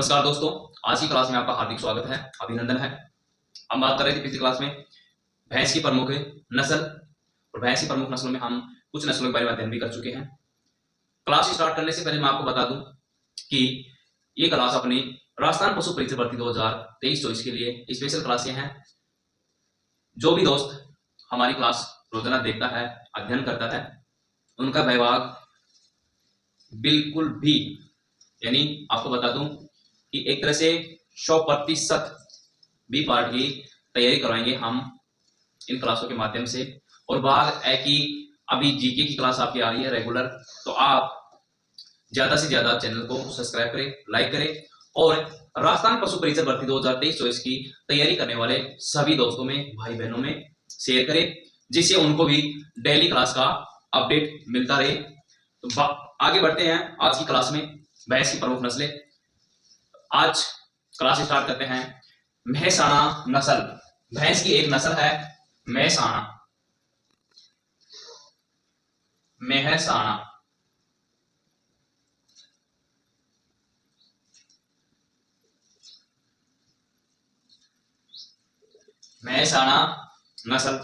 नमस्कार दोस्तों, आज की क्लास में आपका हार्दिक स्वागत है, अभिनंदन है। हम बात कर रहे थे पिछली क्लास में भैंस की प्रमुख नस्ल, और भैंस की प्रमुख नस्लों में हम कुछ नस्लों के बारे में अध्ययन भी कर चुके हैं। क्लास स्टार्ट करने से पहले मैं आपको बता दूं कि ये क्लास अपनी राजस्थान पशु परीक्षा भर्ती 2023-24 के लिए स्पेशल क्लासें हैं। जो भी दोस्त हमारी क्लास रोजाना देखता है, अध्ययन करता है, उनका विभाग बिल्कुल भी, यानी आपको बता दूं कि एक तरह से 100% बी पार्ट की तैयारी करवाएंगे हम इन क्लासों के माध्यम से। और बात है कि अभी जीके की क्लास आपकी आ रही है रेगुलर, तो आप ज्यादा से ज्यादा चैनल को सब्सक्राइब करें, लाइक करें और राजस्थान पशु परीक्षा भर्ती 2023-24 की तैयारी करने वाले सभी दोस्तों में, भाई बहनों में शेयर करें, जिससे उनको भी डेली क्लास का अपडेट मिलता रहे। तो आगे बढ़ते हैं आज की क्लास में भैंस की प्रमुख नस्लें। आज क्लास स्टार्ट करते हैं मेहसाणा नस्ल। भैंस की एक नस्ल है मेहसाणा। मेहसाणा मेहसाणा नस्ल।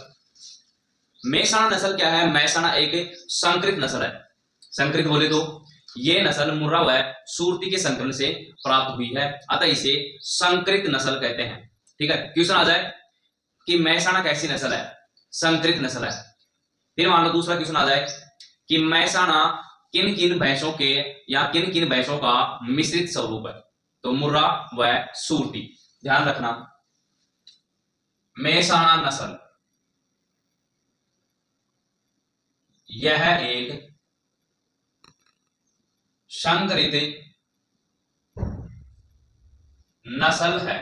मेहसाणा नस्ल क्या है? मेहसाणा एक संकरित नस्ल है। संकरित बोले तो ये नस्ल मुर्रा व सुरती के संकरण से प्राप्त हुई है, अतः इसे संकरित नस्ल कहते हैं। ठीक है, क्वेश्चन आ जाए कि मेहसाणा कैसी नस्ल है? संकरित नस्ल है। फिर मान लो दूसरा क्वेश्चन आ जाए कि मेहसाणा किन किन भैंसों के या किन किन भैंसों का मिश्रित स्वरूप है? तो मुर्रा व सुरती। ध्यान रखना, मेहसाणा नस्ल यह एक संकरित नस्ल है।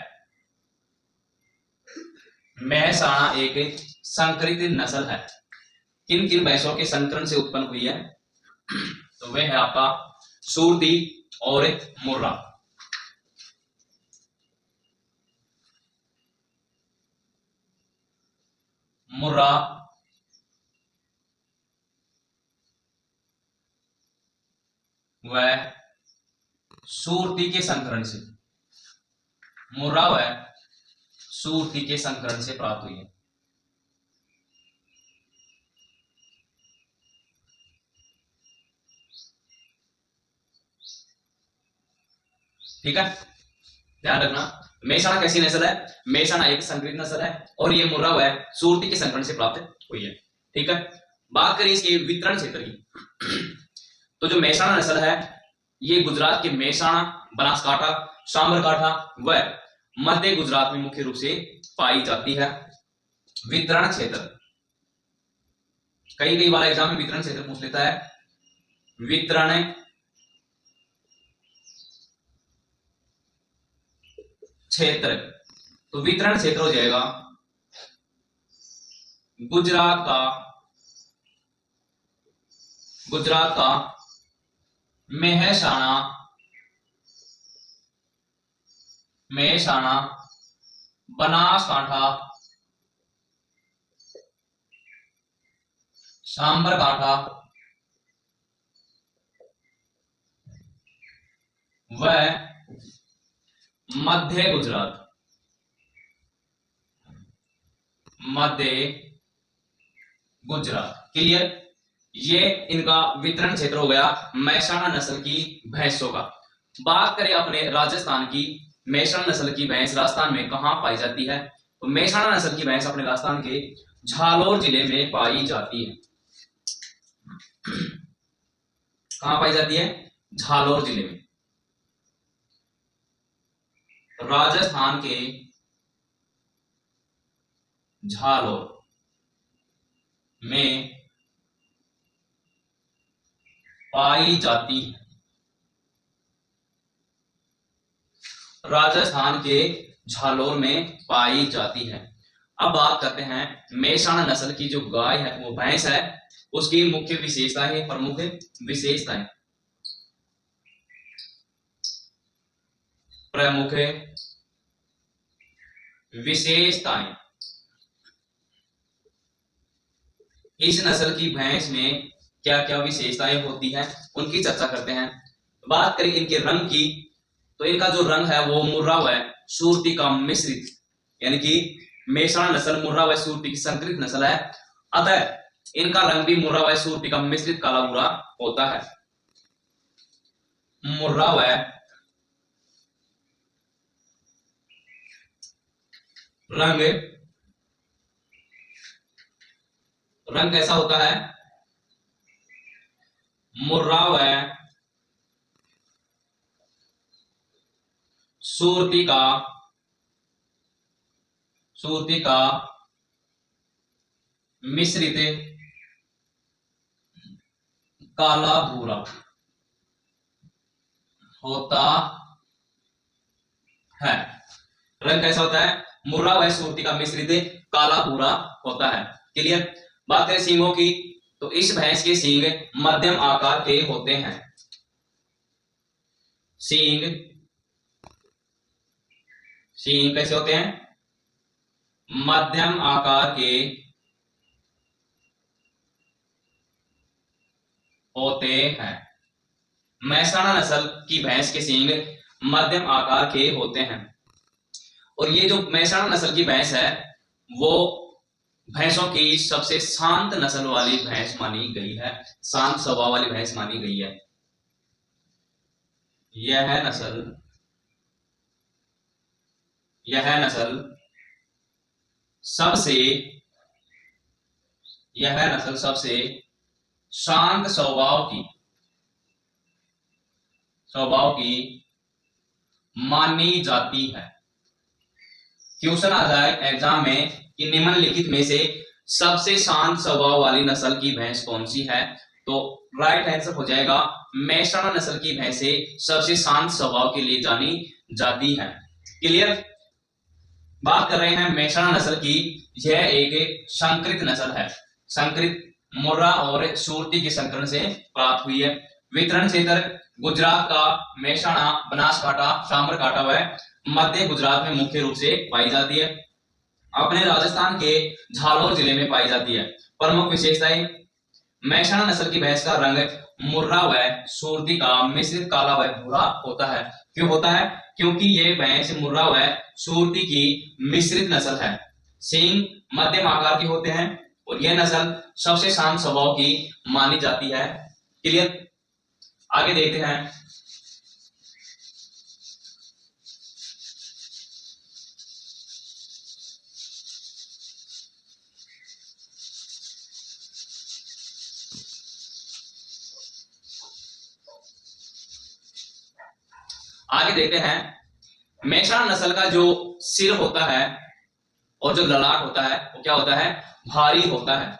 मेहसाणा एक संकरित नस्ल है। किन किन भैंसों के संकरण से उत्पन्न हुई है? तो वह है आपका सुरती और मुर्रा। मुर्रा व सुरती के संकरण से, मुर्रा व सुरती के संकरण से प्राप्त हुई है। ठीक है, ध्यान रखना, मेहसाणा कैसी नस्ल है? मेहसाणा एक संकरित नस्ल है और ये मुर्रा व सुरती के संकरण से प्राप्त हुई है। ठीक है, बात करें इसके वितरण क्षेत्र की, तो जो मेहसाणा नस्ल है ये गुजरात के मेहसाणा, बनासकांठा, साबरकांठा व मध्य गुजरात में मुख्य रूप से पाई जाती है। वितरण क्षेत्र, कई बार एग्जाम में वितरण क्षेत्र पूछ लेता है। वितरण क्षेत्र, तो वितरण क्षेत्र हो जाएगा गुजरात का मेहसाणा, बनासकांठा, साबरकांठा व मध्य गुजरात। क्लियर? ये इनका वितरण क्षेत्र हो गया मेहसाणा नस्ल की भैंसों का। बात करें अपने राजस्थान की, मेहसाणा नस्ल की भैंस राजस्थान में कहां पाई जाती है? तो मेहसाणा नस्ल की भैंस अपने राजस्थान के झालोर जिले में पाई जाती है। कहां पाई जाती है? झालोर जिले में। राजस्थान के झालोर में पाई जाती है। राजस्थान के झालोर में पाई जाती है। अब बात करते हैं मेहसाणा नस्ल की जो गाय है, वो भैंस है, उसकी मुख्य विशेषताएं, प्रमुख विशेषताएं। प्रमुख विशेषताएं, इस नस्ल की भैंस में क्या क्या विशेषताएं होती हैं, उनकी चर्चा करते हैं। बात करें इनके रंग की, तो इनका जो रंग है वो मुर्रा व सुरती का मिश्रित, यानी कि मेषणा नस्ल मुर्रा व सुरती की संकरित नस्ल है, अतः इनका रंग भी मुर्रा व सुरती का मिश्रित काला भूरा होता है। मुर्रा व रंग कैसा होता है? मुर्रा व सुरती का मिश्रित काला भूरा होता है। रंग कैसा होता है? मुर्रा व सुरती का मिश्रित काला भूरा होता है। क्लियर? बात करें सींगों की, तो इस भैंस के सींग मध्यम आकार के होते हैं। सींग कैसे होते हैं? मध्यम आकार के होते हैं। मेषणा नस्ल की भैंस के सींग मध्यम आकार के होते हैं। और ये जो मेषणा नस्ल की भैंस है वो भैंसों की सबसे शांत नस्ल वाली भैंस मानी गई है, शांत स्वभाव वाली भैंस मानी गई है। यह नस्ल सबसे शांत स्वभाव की मानी जाती है। क्वेश्चन आ जाए एग्जाम में कि निम्नलिखित में से सबसे शांत स्वभाव वाली नस्ल की भैंस कौन सी है, तो राइट आंसर हो जाएगा मेषणा नस्ल की भैंसें सबसे शांत स्वभाव के लिए जानी जाती है। क्लियर? बात कर रहे हैं मेषणा नस्ल की। यह एक संकरित नस्ल है। संकरित मुर्रा और सुरती के संकरण से प्राप्त हुई है। वितरण क्षेत्र गुजरात का मेषणा, बनासकांठा, साबरकांठा व मध्य गुजरात में मुख्य रूप से पाई जाती है। अपने राजस्थान के झालोर जिले में पाई जाती है। प्रमुख विशेषताएं: मेषणा नस्ल की भैंस का रंग मुर्रा व सुरती का मिश्रित काला व भूरा होता है। क्यों होता है? क्योंकि ये भैंस मुर्रा व सुरती की मिश्रित नस्ल है। सींग मध्यम आकार के होते हैं और यह नस्ल सबसे शांत स्वभाव की मानी जाती है। क्लियर? आगे देखते हैं। आगे देखते हैं। मेषणा नस्ल का जो सिर होता है और जो ललाट होता है वो क्या होता है? भारी होता है।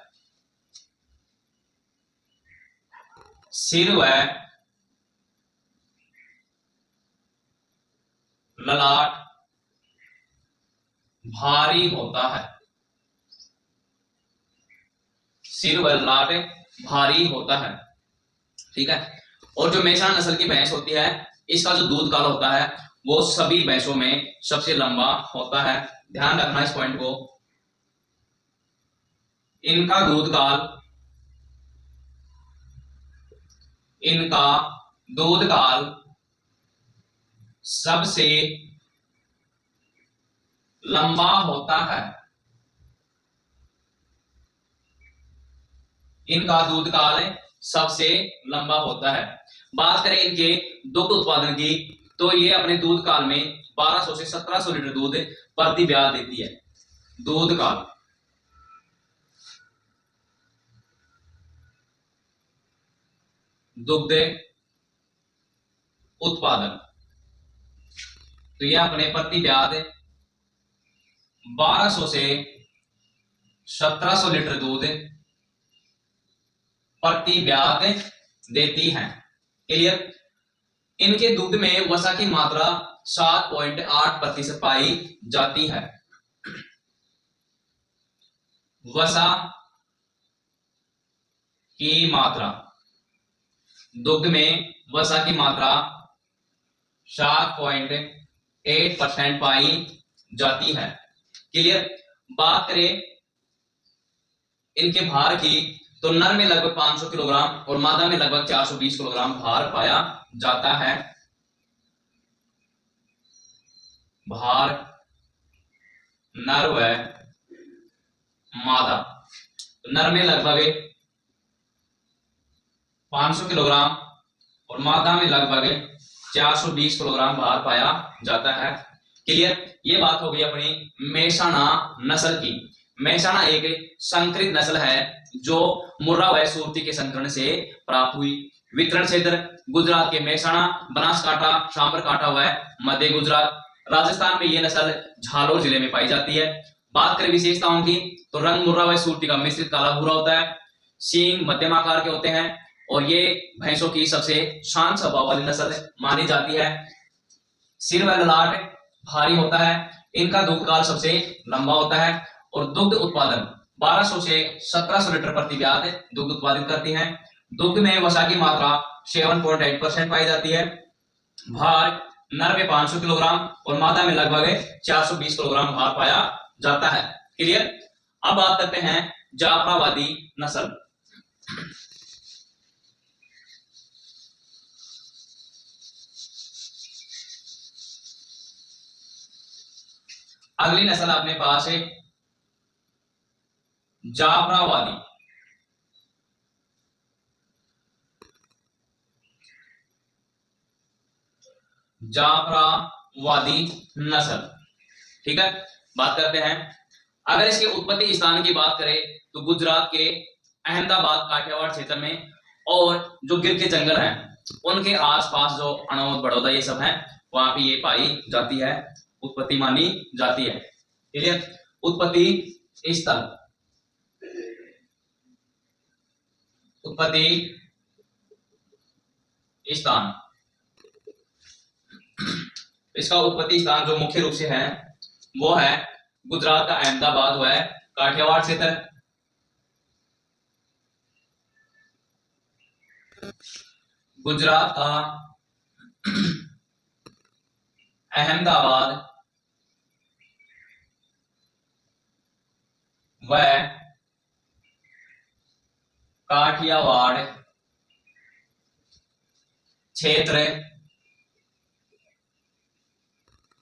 सिर व ललाट भारी होता है। सिर व ललाट भारी होता है। ठीक है? और जो मेषणा नस्ल की भैंस होती है इसका जो दूध काल होता है वो सभी भैंसों में सबसे लंबा होता है। ध्यान रखना इस पॉइंट को। इनका दूध काल सबसे लंबा होता है। इनका दूध काल सबसे लंबा होता है। बात करें इनके दुग्ध उत्पादन की, तो ये अपने दूध काल में 1200 से 1700 लीटर दूध प्रति ब्याह देती है। दूध काल दुग्ध उत्पादन, तो यह अपने प्रति ब्याह 1200 से 1700 लीटर दूध प्रति ब्याह देती है। क्लियर? इनके दूध में वसा की मात्रा 7.8% पाई जाती है। वसा की मात्रा, दुग्ध में वसा की मात्रा 7.8% पाई जाती है। क्लियर? बात करें इनके भार की, तो नर में लगभग 500 किलोग्राम और मादा में लगभग 420 किलोग्राम भार पाया जाता है। भार नर व मादा। नर में लगभग 500 किलोग्राम और मादा में लगभग 420 किलोग्राम भार पाया जाता है। क्लियर। ये बात हो गई अपनी मेहसाणा नस्ल की। मेहसाणा एक संकरित नस्ल है जो मुर्रा व सुरती के संकरण से प्राप्त हुई। वितरण क्षेत्र गुजरात के मेहसाणा, बनासकांठा, साबरकांठा व मध्य गुजरात। राजस्थान में ये नस्ल झालोर जिले में पाई जाती है। बात करें विशेषताओं की तो रंग मुर्रा व सुरती का मिश्रित काला भूरा होता है। सींग मध्यम आकार के होते हैं और ये भैंसों की सबसे शांत स्वभाव वाली नस्ल मानी जाती है। सिर व ललाट भारी होता है। इनका दुग्ध काल सबसे लंबा होता है और दुग्ध उत्पादन 1200 से 1700 लीटर प्रति ब्यात दुग्ध उत्पादित करती हैं। दुग्ध में वसा की मात्रा 7.8% पाई जाती है। भार नर में 500 किलोग्राम और मादा में लगभग 420 किलोग्राम भार पाया जाता है। क्लियर। अब बात करते हैं जाफराबादी नस्ल। अगली नस्ल अपने पास है जाफराबादी। जाफराबादी नस्ल। ठीक है। बात करते हैं अगर इसके उत्पत्ति स्थान की बात करें तो गुजरात के अहमदाबाद काठियावाड़ क्षेत्र में और जो गिर के जंगल हैं उनके आसपास जो अनौद बड़ौदा ये सब हैं वहां पे ये पाई जाती है, उत्पत्ति मानी जाती है। क्लियर। उत्पत्ति स्थल, उत्पत्ति स्थान। इसका उत्पत्ति स्थान जो मुख्य रूप से है वो है गुजरात का अहमदाबाद व काठियावाड़ क्षेत्र। गुजरात का अहमदाबाद व काठियावाड़ क्षेत्र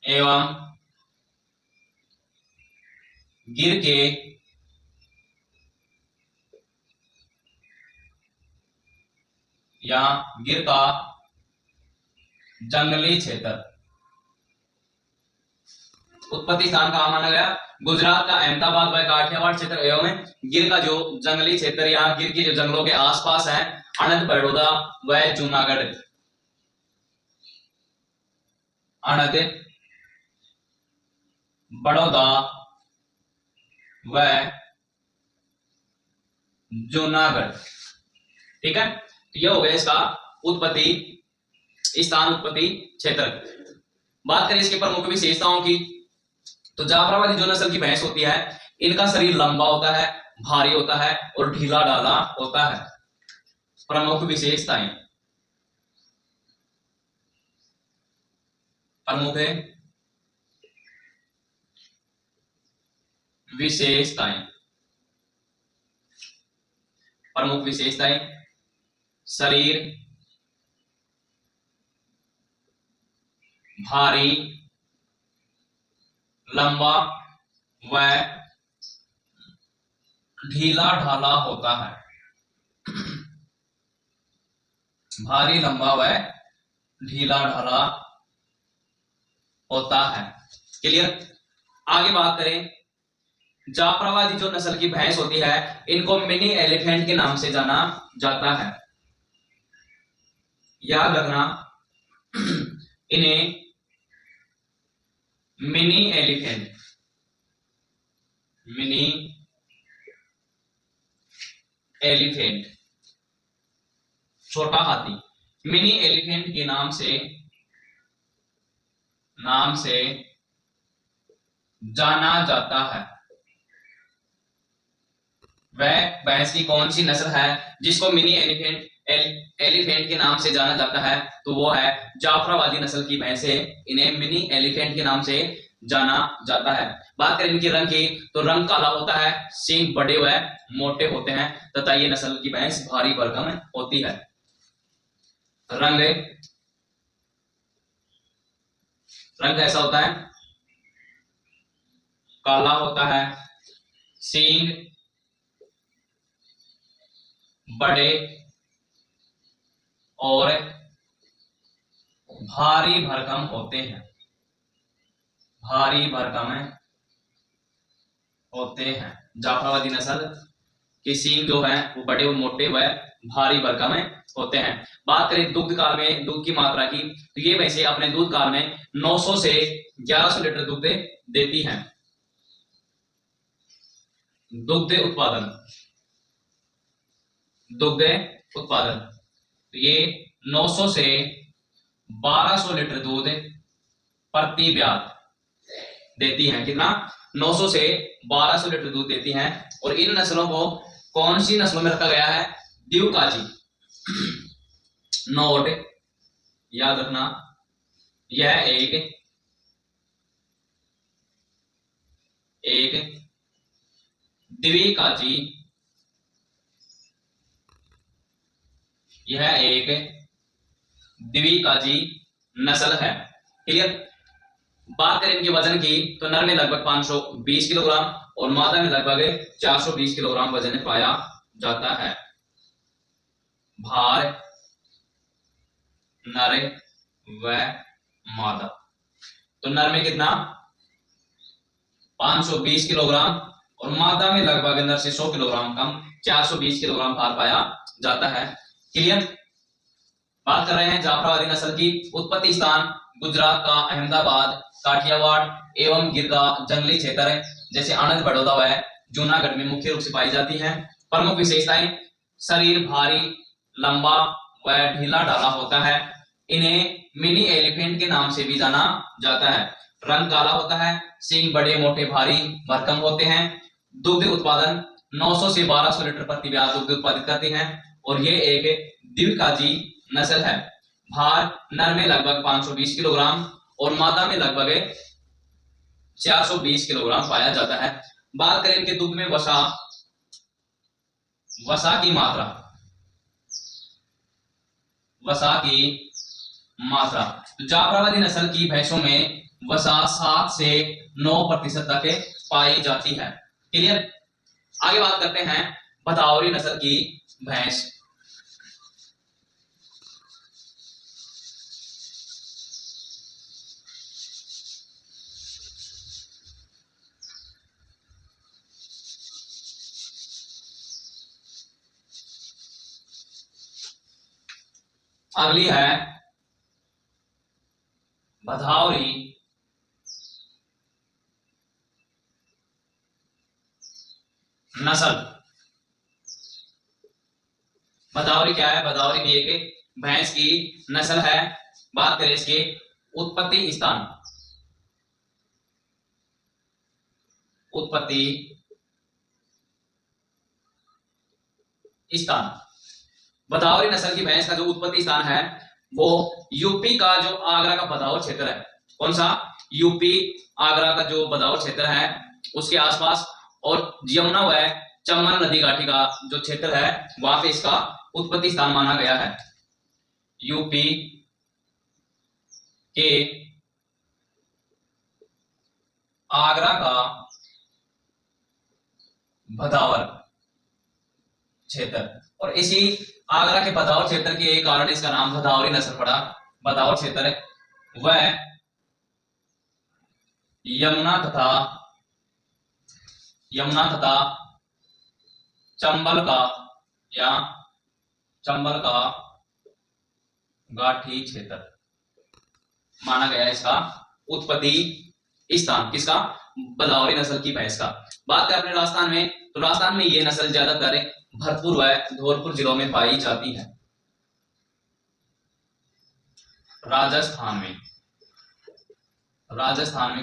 एवं गिर के या गिर का जंगली क्षेत्र। उत्पत्ति स्थान कहां माना गया? गुजरात का अहमदाबाद व काठियावाड़ क्षेत्र एवं गिर का जो जंगली क्षेत्र या गिर के जो जंगलों के आसपास है आनंद बड़ौदा व जूनागढ़। आनंद बड़ौदा व जूनागढ़। ठीक है। यह हो गया इसका उत्पत्ति स्थान, उत्पत्ति क्षेत्र। बात करें इसके प्रमुख विशेषताओं की तो जाफराबादी जो नस्ल की भैंस होती है इनका शरीर लंबा होता है, भारी होता है और ढीला ढाला होता है। प्रमुख विशेषताएं, प्रमुख विशेषताएं, प्रमुख विशेषताएं। शरीर भारी, लंबा व ढीला ढाला होता है। भारी, लंबा व ढीला ढाला होता है। क्लियर। आगे बात करें जाफराबादी जो नस्ल की भैंस होती है इनको मिनी एलिफेंट के नाम से जाना जाता है। याद रखना इन्हें मिनी एलिफेंट, मिनी एलिफेंट, छोटा हाथी, मिनी एलिफेंट के नाम से जाना जाता है। वह भैंस की कौन सी नस्ल है जिसको मिनी एलिफेंट के नाम से जाना जाता है? तो वो है जाफराबादी नस्ल की भैंसे, इन्हें मिनी एलिफेंट के नाम से जाना जाता है। बात करें इनके रंग की तो रंग काला होता है, सींग बड़े व मोटे होते हैं तथा ये नस्ल की भैंस भारी भरकम होती है। रंग कैसा होता है? काला होता है, सींग बड़े और भारी भरकम होते हैं, भारी भरकम होते हैं। जाफराबादी नस्ल के सींग जो है वो बड़े और मोटे व भारी भरकम होते हैं। बात करें दुग्ध काल में दूध की मात्रा की, तो ये भैंसे अपने दूध काल में 900 से 1100 लीटर दूध देती हैं। दुग्ध उत्पादन, दुग्ध उत्पादन, तो ये 900 से 1200 लीटर दूध प्रति ब्यात देती हैं। कितना? 900 से 1200 लीटर दूध देती हैं। और इन नस्लों को कौन सी नस्लों में रखा गया है? दिवकाजी। नोट याद रखना, यह एक द्विकाजी, यह एक द्विकाजी नस्ल है। क्लियर? बात करें इनके वजन की, तो नर में लगभग 520 किलोग्राम और मादा में लगभग 420 किलोग्राम वजन पाया जाता है। भार नर व मादा, तो नर में कितना? 520 किलोग्राम और मादा में लगभग नर से 100 किलोग्राम कम 420 किलोग्राम भार पाया जाता है। क्लियर? बात कर रहे हैं जाफराबादी नस्ल की। उत्पत्ति स्थान गुजरात का अहमदाबाद, काठियावाड़ एवं गिरगा जंगली क्षेत्र जैसे आनंद बड़ौदा व जूनागढ़ में मुख्य रूप से पाई जाती हैं। प्रमुख विशेषताएं: शरीर भारी, लंबा व ढीला ढाला होता है। इन्हें मिनी एलिफेंट के नाम से भी जाना जाता है। रंग काला होता है, सींग बड़े मोटे भारी भरकम होते हैं। दुग्ध उत्पादन 900 से 1200 लीटर प्रति ब्याज दुग्ध उत्पादित करते हैं और ये एक द्विकाजी नस्ल है। भार नर में लगभग 520 किलोग्राम और मादा में लगभग 420 किलोग्राम पाया जाता है। बात करें इनके दुग्ध में वसा की मात्रा, वसा की मात्रा, तो जाफराबादी नस्ल की भैंसों में वसा 7 से 9% तक पाई जाती है। क्लियर? आगे बात करते हैं भदावरी नस्ल की भैंस। अगली है भदावरी नस्ल। भदावरी क्या है? भदावरी भी एक भैंस की नस्ल है। बात करें इसके उत्पत्ति स्थान, उत्पत्ति स्थान, भदावरी नस्ल की भैंस का जो उत्पत्ति स्थान है वो यूपी का जो आगरा का भदावर क्षेत्र है। कौन सा? यूपी आगरा का जो भदावर क्षेत्र है उसके आसपास और यमुना व चंबल नदी घाटी का जो क्षेत्र है वहां पे इसका उत्पत्ति स्थान माना गया है। यूपी के आगरा का भदावर क्षेत्र और इसी आगरा के भदावर क्षेत्र के कारण इसका नाम भदावरी नस्ल पड़ा। भदावर क्षेत्र वह यमुना तथा चंबल का या चंबल का घाटी क्षेत्र माना गया है इसका उत्पत्ति स्थान। किसका? भदावरी नस्ल की भैंस का। बात करें अपने राजस्थान में, तो राजस्थान में ये नस्ल ज्यादातर भरतपुर व धौलपुर जिलों में पाई जाती है। राजस्थान में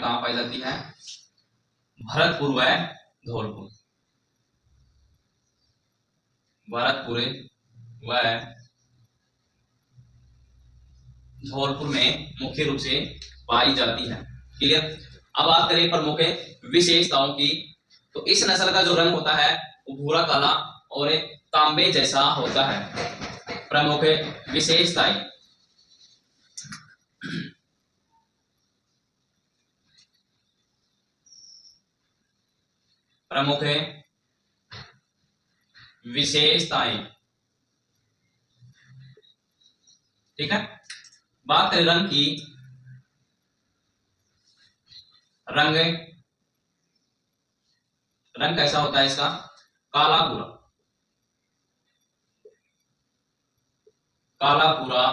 कहां पाई जाती है? भरतपुर व धौलपुर, भरतपुर व धौलपुर में मुख्य रूप से पाई जाती है। क्लियर? अब बात करें प्रमुख विशेषताओं की, तो इस नस्ल का जो रंग होता है वो भूरा काला और तांबे जैसा होता है। प्रमुख विशेषताएं, प्रमुख विशेषताएं। ठीक है, बात करें रंग की। रंग रंग कैसा होता है इसका? काला भूरा, काला भूरा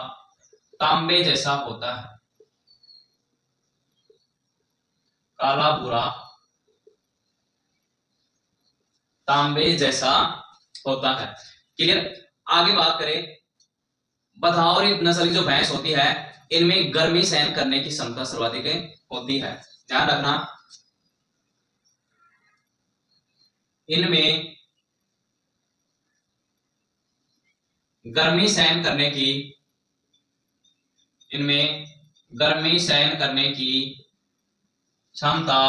तांबे जैसा होता है। काला भूरा तांबे जैसा होता है। क्लियर। आगे बात करें, बधावरी नस्ल की जो भैंस होती है इनमें गर्मी सहन करने की क्षमता सर्वाधिक होती है। ध्यान रखना, इनमें गर्मी सहन करने की इनमें गर्मी सहन करने की क्षमता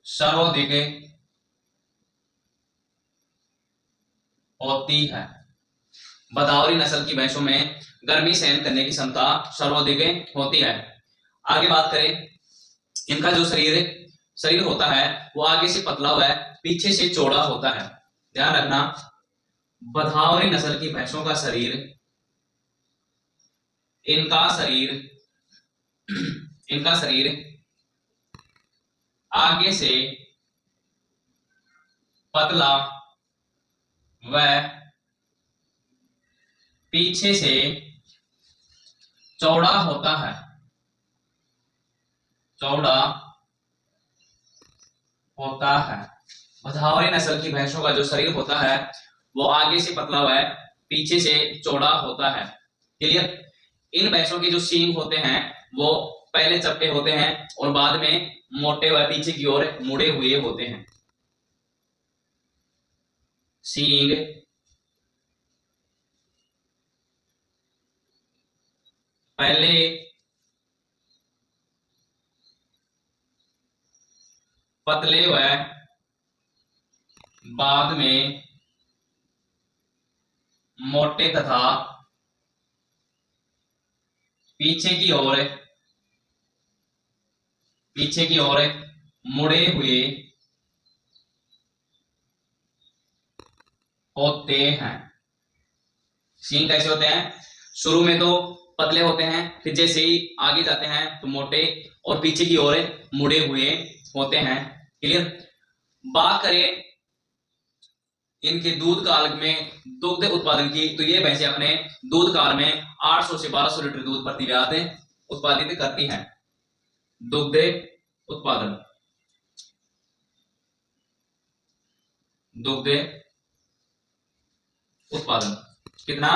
सर्वाधिक होती है। बदावरी नस्ल की भैंसों में गर्मी सहन करने की क्षमता सर्वाधिक होती है। आगे बात करें, इनका जो शरीर होता है वो आगे से पतला हुआ है, पीछे से चौड़ा होता है। ध्यान रखना, बदावरी नस्ल की भैंसों का शरीर, इनका शरीर आगे से पतला व पीछे से चौड़ा होता है। चौड़ा होता है। भदावरी नस्ल की भैंसों का जो शरीर होता है वो आगे से पतला हुआ है, पीछे से चौड़ा होता है। क्लियर। इन भैंसों के जो सींग होते हैं वो पहले चपटे होते हैं और बाद में मोटे व पीछे की ओर मुड़े हुए होते हैं। सींग पहले पतले व बाद में मोटे तथा पीछे की ओर मुड़े हुए होते हैं। सींग कैसे होते हैं? शुरू में तो पतले होते हैं, फिर जैसे ही आगे जाते हैं तो मोटे और पीछे की ओर मुड़े हुए होते हैं। क्लियर। बात करें इनके दूध काल में दुग्ध उत्पादन की, तो ये भैंसे अपने दूध काल में 800 से 1200 लीटर दूध प्रति व्यात उत्पादित करती हैं। दुग्ध उत्पादन, दुग्ध उत्पादन कितना?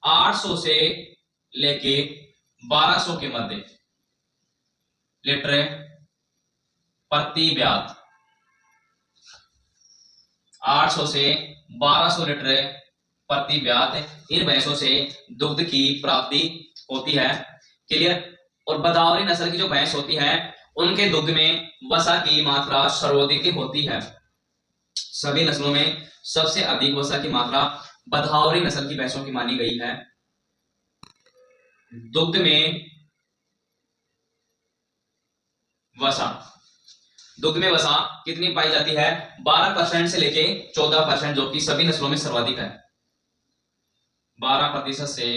800 से लेके 1200 के मध्य लीटर प्रति व्यात। 800 से 1200 लीटर प्रति व्यात इन भैंसों से दुग्ध की प्राप्ति होती है। क्लियर। और बदावरी नस्ल की जो भैंस होती है उनके दुग्ध में वसा की मात्रा सर्वाधिक होती है। सभी नस्लों में सबसे अधिक वसा की मात्रा बदावरी नस्ल की भैंसों की मानी गई है। दुग्ध में वसा, दुग्ध में वसा कितनी पाई जाती है? 12% से लेके 14%, जो कि सभी नस्लों में सर्वाधिक है। 12% से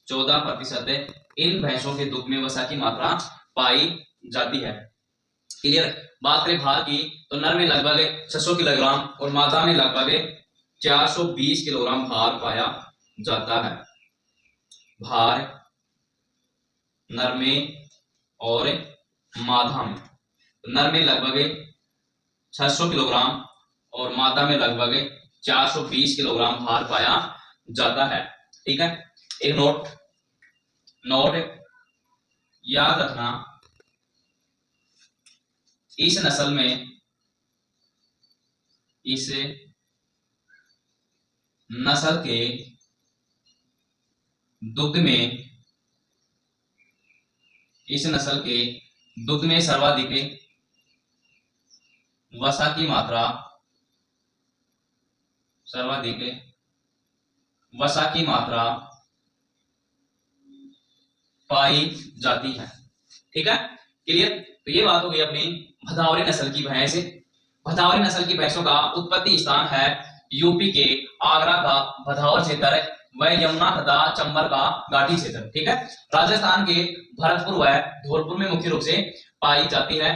14% इन भैंसों के दूध में वसा की मात्रा पाई जाती है। क्लियर। बात करें भार की, तो नर में लगभग 600 किलोग्राम और मादा में लगभग 420 किलोग्राम भार पाया जाता है। भार नर में और मादा में, नर में लगभग 600 किलोग्राम और मादा में लगभग 420 किलोग्राम भार पाया जाता है। ठीक है। एक नोट याद रखना, इस नस्ल में, इस नस्ल के दुग्ध में, इस नस्ल के दुग्ध में सर्वाधिक वसा की मात्रा, सर्वाधिक वसा की मात्रा पाई जाती है। ठीक है। क्लियर। तो ये बात हो गई अपनी भदावरी नस्ल की भैंस। भदावरी नस्ल की भैंसों का उत्पत्ति स्थान है यूपी के आगरा का भदावर क्षेत्र व यमुना तथा चंबल का घाटी क्षेत्र, ठीक है। राजस्थान के भरतपुर व धौलपुर में मुख्य रूप से पाई जाती है।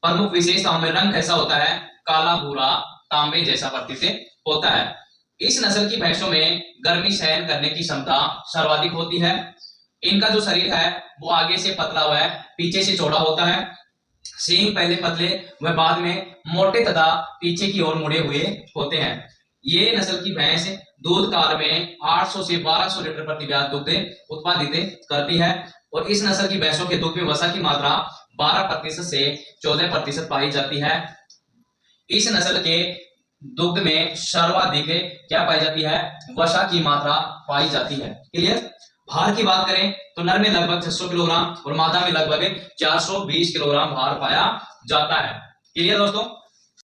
प्रमुख विशेषताओं में रंग कैसा होता है, काला भूरा तांबे जैसा प्रतीत होता है। इस नस्ल की भैंसों में गर्मी सहन करने की क्षमता सर्वाधिक होती है। इनका जो शरीर है वो आगे से पतला व पीछे से चौड़ा होता है। सींग पहले पतले व बाद में मोटे तथा पीछे की ओर मुड़े हुए होते हैं। ये नस्ल की भैंस दूध काल में 800 से 1200 लीटर प्रति ब्याज दुग्ध उत्पादित करती है और इस नस्ल की भैंसों के दूध में वसा की मात्रा 12% से 14% पाई जाती है। इस नस्ल के दुग्ध में सर्वाधिक क्या पाई जाती है, वसा की मात्रा पाई जाती है। क्लियर। भार की बात करें तो नर में लगभग 600 किलोग्राम और मादा में लगभग 420 किलोग्राम भार पाया जाता है। क्लियर दोस्तों।